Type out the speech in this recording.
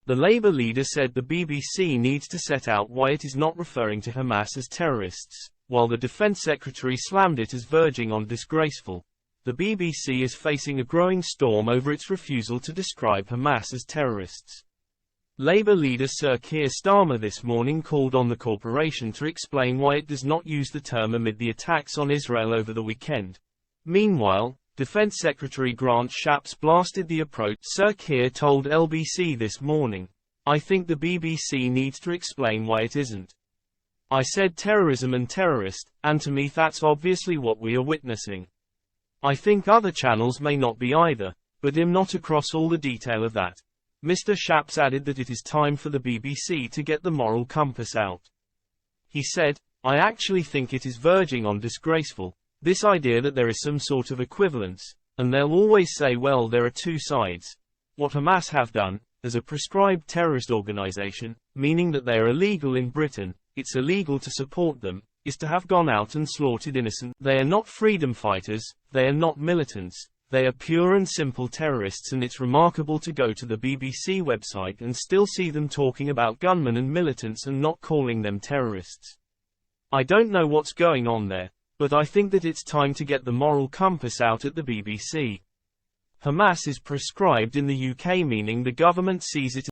The Labour leader said the BBC needs to set out why it is not referring to Hamas as terrorists, while the Defence Secretary slammed it as verging on disgraceful. The BBC is facing a growing storm over its refusal to describe Hamas as terrorists. Labour leader Sir Keir Starmer this morning called on the corporation to explain why it does not use the term amid the attacks on Israel over the weekend. Meanwhile, Defence Secretary Grant Shapps blasted the approach. Sir Keir told LBC this morning, "I think the BBC needs to explain why it isn't. I said terrorism and terrorist, and to me that's obviously what we are witnessing. I think other channels may not be either, but I'm not across all the detail of that." Mr. Shapps added that it is time for the BBC to get the moral compass out. He said, "I actually think it is verging on disgraceful. This idea that there is some sort of equivalence, and they'll always say, well, there are two sides. What Hamas have done, as a prescribed terrorist organization, meaning that they are illegal in Britain, it's illegal to support them, is to have gone out and slaughtered innocent. They are not freedom fighters, they are not militants, they are pure and simple terrorists, and it's remarkable to go to the BBC website and still see them talking about gunmen and militants and not calling them terrorists. I don't know what's going on there. But I think that it's time to get the moral compass out at the BBC. Hamas is prescribed in the UK, meaning the government sees it